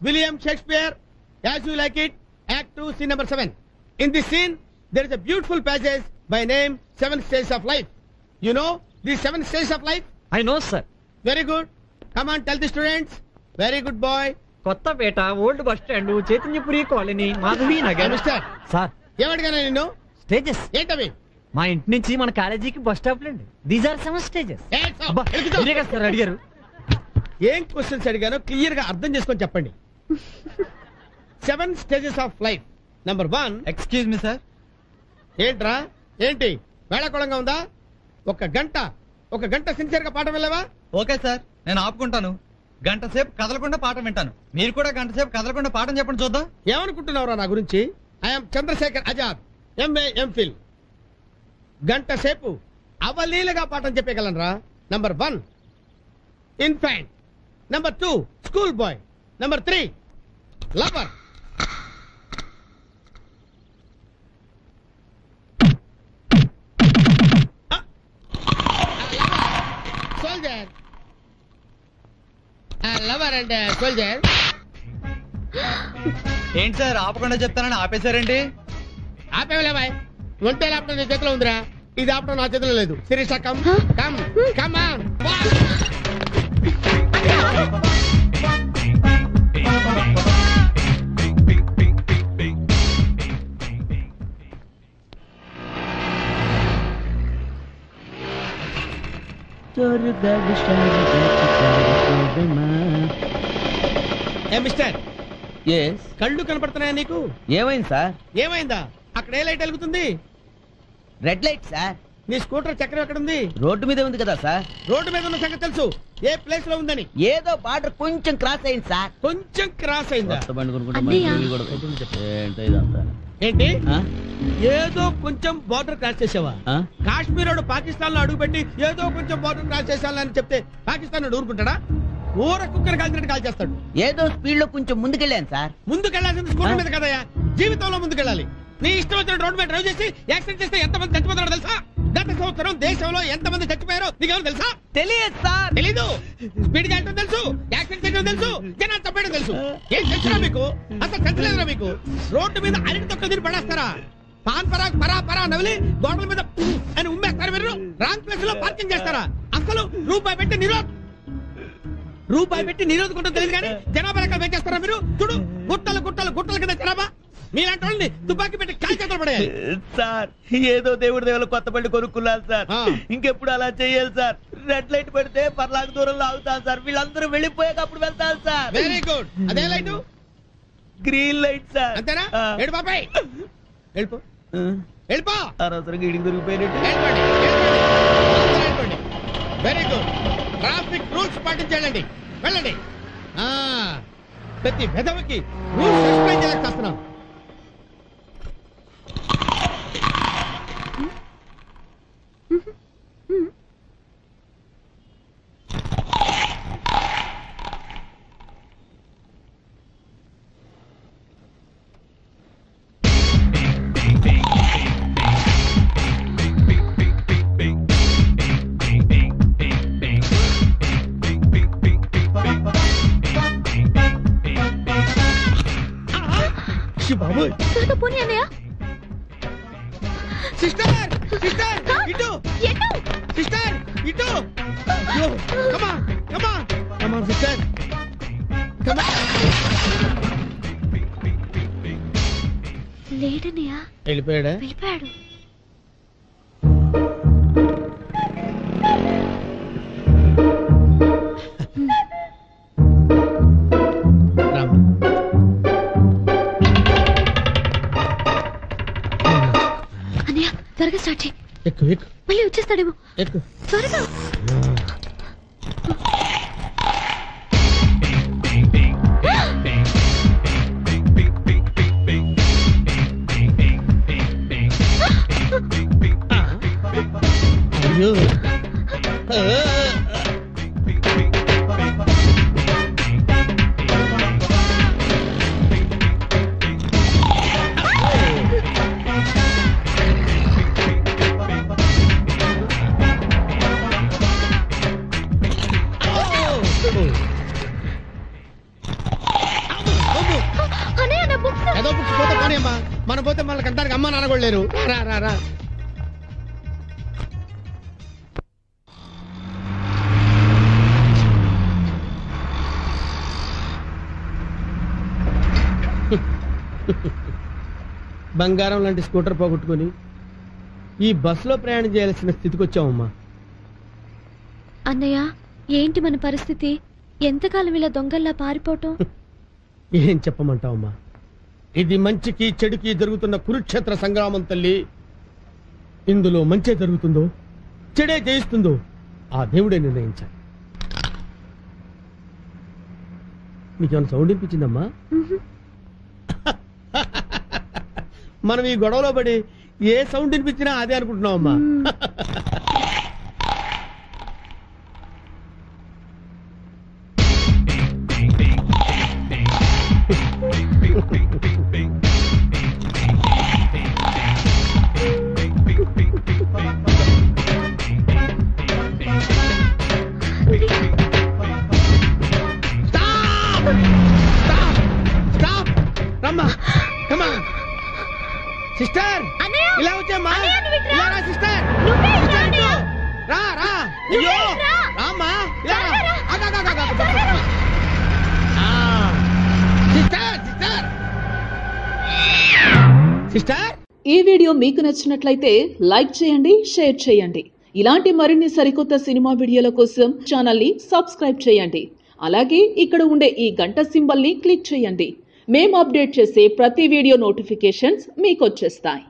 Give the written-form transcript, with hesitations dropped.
William Shakespeare, as you like it, Act 2, Scene number 7. In this scene, there is a beautiful passage by name 7 Stages of Life. You know these 7 stages of life? I know, sir. Very good. Come on, tell the students. Very good boy. Kothapet old bus stand Chaitanyapuri colony Madhavi Nagar. Mister sir ఏమడిగానా నిన్ను? Stages ఏంటవి? మా ఇంటి నుంచి మన కాలేజీకి bus stop లేండి. These are 7 stages. Sir అడిగారు. ఏం క్వశ్చన్స్ అడిగానో క్లియర్ గా అర్థం చేసుకొని చెప్పండి. 7 stages of life. Number 1. Excuse me sir. ఏంట్రా ఏంటి వేళాకోళంగా ఉందా? ఒక గంట సిన్సియర్ గా పాఠం వెళ్ళావా? ఓకే సార్, నేను ఆపుకుంటాను. గంట సేపు కదలకుండా పాఠం వింటాను. మీరు కూడా గంట సేపు కదలకుండా పాఠం చెప్పండి చూద్దాం. ఏమనుకుంటున్నావురా నా గురించి? I am Chandrasekhar Azad, MA MPhil. గంట సేపు అవలీలగా పాఠం చెప్పగలనరా. Number 1 infant. Number 2 school boy. Number 3 lover. Soldier. Lover and soldier. ఏంటి సార్ ఆపకుండా చెప్తానని ఆపేశారేంటి? ఆపేవలేవా? ఒంటే లాపటం నీ చేతిలో ఉందిరా, ఇది ఆపటం నా చేతిలో లేదు. Sirisha come come come on. Mister, కళ్ళు కనపడుతున్నాయా నీకు? ఏమైంది సార్? ఏమైందా? అక్కడ ఏ లైట్ వెలుగుతుంది? Red light sir. నీ స్కూటర్ చక్రం ఎక్కడ ఉంది? రోడ్డు మీద ఉంది కదా సార్. రోడ్డు మీద ఉన్న సంగతి తెలుసు, ఏ ప్లేస్ లో ఉందని? ఏదో బార్డర్ కొంచెం క్రాస్ అయింది సార్. కొంచెం క్రాస్ అయిందా? ఏంటి ఏదో కొంచెం బార్డర్ క్రాస్ చేసావా? కాశ్మీర్ వాడు పాకిస్తాన్ లో అడుగుపెట్టి ఏదో కొంచెం బార్డర్ క్రాస్ చేసాలని చెప్తే పాకిస్తాన్ వాడు ఊరుకుంటాడా? ఊర కుక్కర్ కాల్చినట్టు కాల్ చేస్తాడు. ఏదో స్పీడ్ లో కొంచెం ముందుకెళ్ళాను సార్. ముందుకెళ్లాల్సింది స్కూటర్ మీద కదయా, జీవితంలో ముందుకెళ్ళాలి. నీ ఇష్టం వచ్చిన రోడ్డు మీద డ్రైవ్ చేసి యాక్సిడెంట్ చేస్తే ఎంతమంది చచ్చిపోతారో తెలుసా? గత సంవత్సరం దేశంలో ఎంతమంది చచ్చిపోయారో నీకెవరు తెలుసా? తెలియదు సార్. తెలీదు. స్పీడ్ గా వెళ్ళడం తెలుసు, యాక్సిడెంట్ చేయడం తెలుసు, జనాలు చంపేయడం తెలుసు. ఏం తెలుసురా మీకు? అసలు తెలుసులేదురా మీకు? రోడ్డు మీద అరటి తొక్క తిని పడేస్తారా? పాన్ పరాగ్ పరా పరా నవిలి గోడల మీద అని ఉమ్మేస్తారా? మీరు రాంగ్ ప్లేస్ లో పార్కింగ్ చేస్తారా? అసలు రూపాయి పెట్టి నిరోధకుంటూ తెలియదు కానీ జనాభా లెక్క వేచేస్తారా మీరు? చూడు, గుట్టల కింద జనాభా. మీలాంటి వాళ్ళని తుపాకీ పెట్టి కాల్ చేతులు పడేయాలి సార్. ఏదో దేవుడి దేవుళ్ళు కొత్త బండి కొనుక్కున్నారు సార్. ఇంకెప్పుడు అలా చేయాలి సార్. రెడ్ లైట్ పెడితే పర్లాక దూరంలో ఆగుతాను సార్. వీళ్ళందరూ వెళ్ళిపోయాక అప్పుడు వెళ్తాను సార్. Very good. అదే లైట్? Green light sir. అంతేనా? ఏడు బాబాయ్ వెళ్ళిపో. అనవసరంగా ఇడికి దొరికిపోయినట్టు. Very good. ట్రాఫిక్ రూల్స్ పాటించండి. వెళ్ళండి. ప్రతి వెధవకి రూల్స్ ఎక్స్ప్లెయిన్ చేస్తున్నాం. వెళ్ళిపోయాడు. అన్నయ్య త్వరగా స్టార్ట్ చేయి. ఎక్కు మళ్ళీ వచ్చేస్తాడేమో. ఎక్కు త్వరగా. మనం పోతే మనకి అంటానికి అమ్మ నాన్న కూడా లేరు. రా రా రా. బంగారం లాంటి స్కూటర్ పోగొట్టుకుని ఈ బస్సులో ప్రయాణం చేయాల్సిన స్థితికి వచ్చామమ్మా. అన్నయ్య, ఏంటి మన పరిస్థితి? ఎంతకాలం ఇలా దొంగల్లా పారిపోవటం? ఏం చెప్పమంటావమ్మా, ఇది మంచికి చెడుకి జరుగుతున్న కురుక్షేత్ర సంగ్రామం తల్లి. ఇందులో మంచే జరుగుతుందో చెడే జయిస్తుందో ఆ దేవుడే నిర్ణయించాలి. నీకేమైనా సౌండ్ వినిపించిందమ్మా? మనం ఈ గొడవలో పడి ఏ సౌండ్ వినిపించినా అదే అనుకుంటున్నావమ్మా. రమ్మా, కమా సిస్టర్, ఇలా వచ్చామ్మా. ఇలా రా సిస్టర్. రా రా. అయ్యో రామ్మా, ఇలా సిస్టర్ సిస్టర్ సిస్టర్. ఈ వీడియో మీకు నచ్చినట్లయితే లైక్ చేయండి, షేర్ చేయండి. ఇలాంటి మరిన్ని సరికొత్త సినిమా వీడియోల కోసం ఛానల్ ని సబ్స్క్రైబ్ చేయండి. అలాగే ఇక్కడ ఉండే ఈ గంట సింబల్ ని క్లిక్ చేయండి. మేము అప్డేట్ చేసే ప్రతి వీడియో నోటిఫికేషన్స్ మీకు వచ్చేస్తాయి.